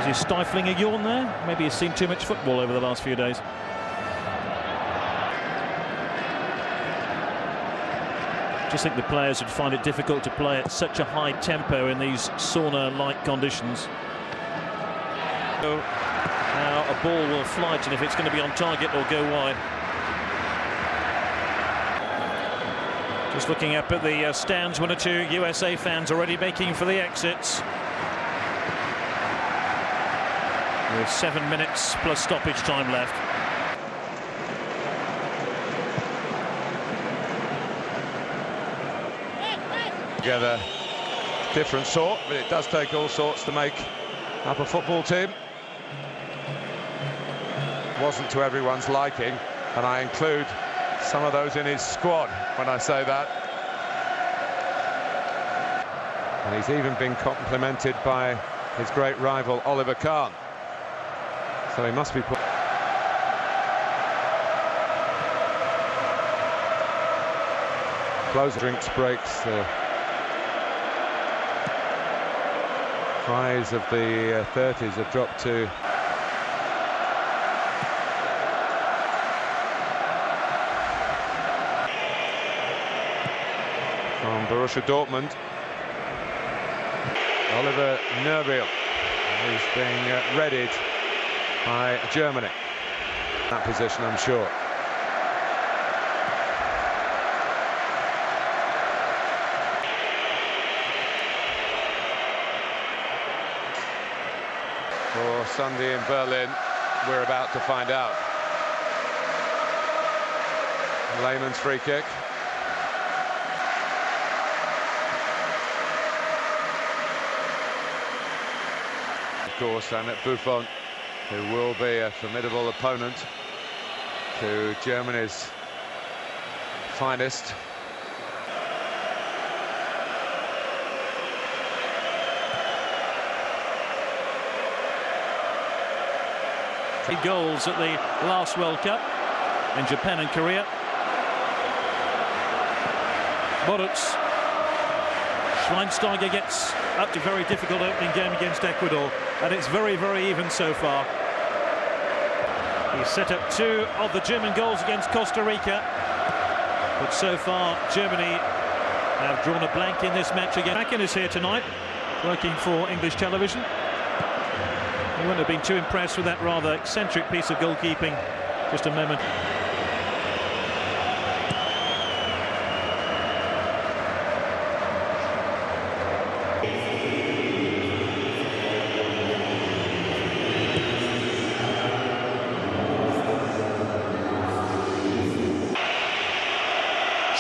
Is he stifling a yawn there? Maybe he's seen too much football over the last few days. Just think the players would find it difficult to play at such a high tempo in these sauna-like conditions. So now a ball will fly, and if it's going to be on target or go wide. Just looking up at the stands, one or two USA fans already making for the exits. With 7 minutes plus stoppage time left. Together, different sort, but it does take all sorts to make up a football team. Wasn't to everyone's liking, and I include some of those in his squad when I say that. And he's even been complimented by his great rival Oliver Kahn. So he must be put. Close drinks breaks. Cries of the 30s have dropped to from Borussia Dortmund. Oliver Nerville is being readied by Germany. That position, I'm sure. For Sunday in Berlin, we're about to find out. Lehmann's free kick. Of course, and at Buffon, who will be a formidable opponent to Germany's finest. Goals at the last World Cup in Japan and Korea. Moritz. Schweinsteiger gets up to a very difficult opening game against Ecuador, and it's very, very even so far. He set up 2 of the German goals against Costa Rica, but so far Germany have drawn a blank in this match again. Macken is here tonight, working for English television. He wouldn't have been too impressed with that rather eccentric piece of goalkeeping just a moment.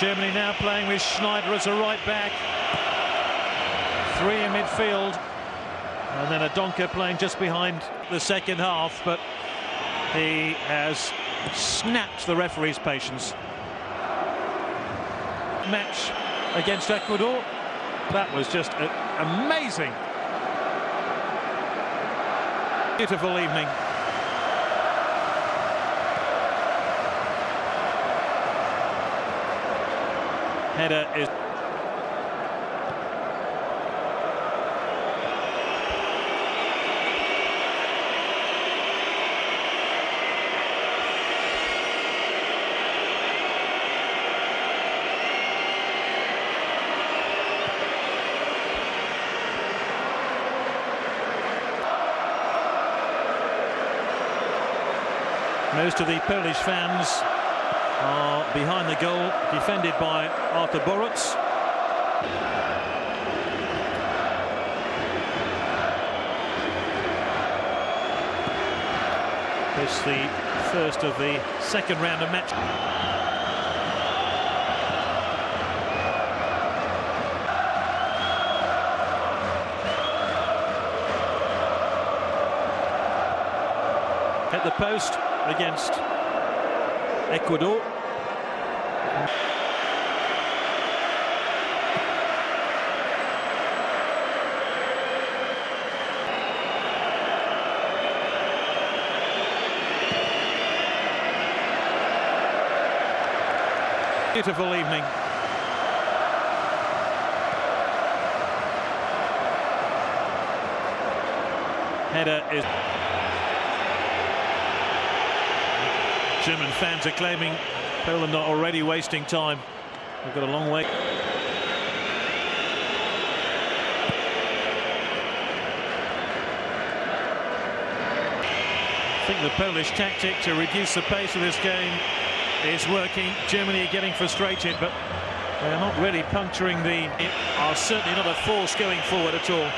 Germany now playing with Schneider as a right back. 3 in midfield. And then a Donker playing just behind the second half, but he has snapped the referee's patience. Match against Ecuador, that was just amazing. Beautiful evening. Header is... Most of the Polish fans are behind the goal, defended by Artur Boruc. It's the first of the second round of match. At the post against Ecuador. Beautiful evening. header is... German fans are claiming Poland not already wasting time. They've got a long way. I think the Polish tactic to reduce the pace of this game is working. Germany are getting frustrated, but they're not really puncturing the... are certainly not a force going forward at all.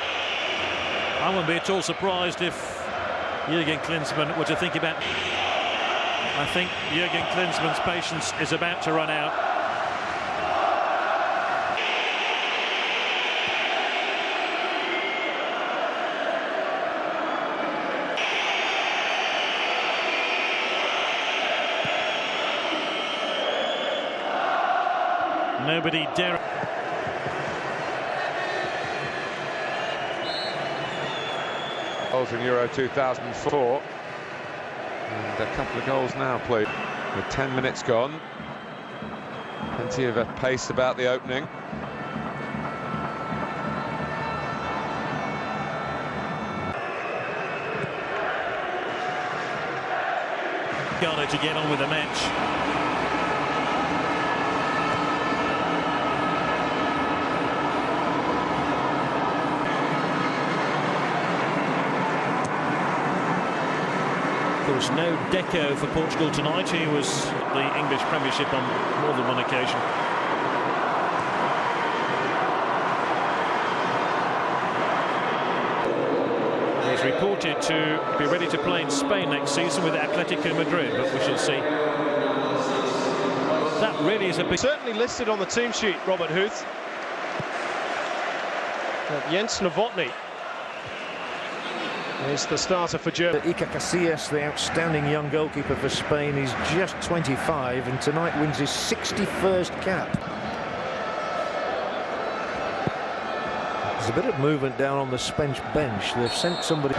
I wouldn't be at all surprised if Jürgen Klinsmann were to think about... I think Jürgen Klinsmann's patience is about to run out. Nobody dare... Goals in Euro 2004. And a couple of goals now played with 10 minutes gone. Plenty of pace about the opening. Ghana to get on with the match. Of course, no Deco for Portugal tonight. He was the English Premiership on more than one occasion. He's reported to be ready to play in Spain next season with Atletico Madrid, but we shall see. That really is a big... Certainly listed on the team sheet, Robert Huth. Jens Novotny is the starter for Germany. Iker Casillas, the outstanding young goalkeeper for Spain, he's just 25 and tonight wins his 61st cap. There's a bit of movement down on the Spanish bench. They've sent somebody.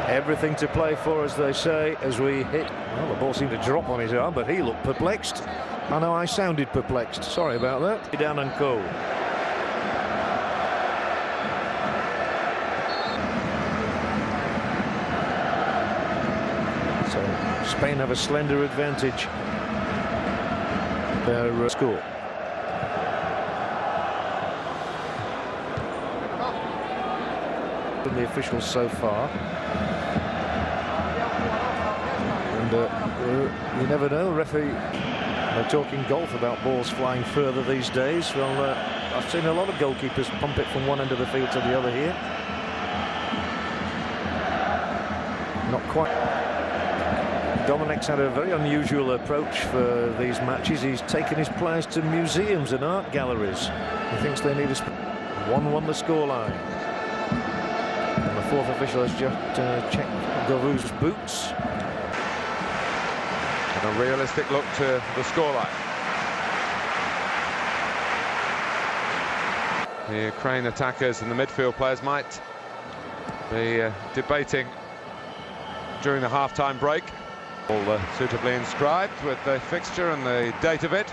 Everything to play for, as they say, as we hit. Well, the ball seemed to drop on his arm, but he looked perplexed. I know I sounded perplexed. Sorry about that. Down and cool. Spain have a slender advantage. Their score. From the officials so far. And you never know, referee. They're talking golf about balls flying further these days. Well, I've seen a lot of goalkeepers pump it from one end of the field to the other here. Not quite. Dominic's had a very unusual approach for these matches. He's taken his players to museums and art galleries. He thinks they need a... 1-1 the scoreline. And the fourth official has just checked Govou's boots. And a realistic look to the scoreline. The Ukraine attackers and the midfield players might be debating during the half-time break. All suitably inscribed with the fixture and the date of it.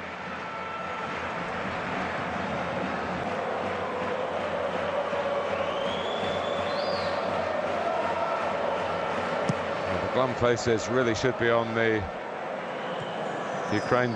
Well, the glum faces really should be on the Ukraine.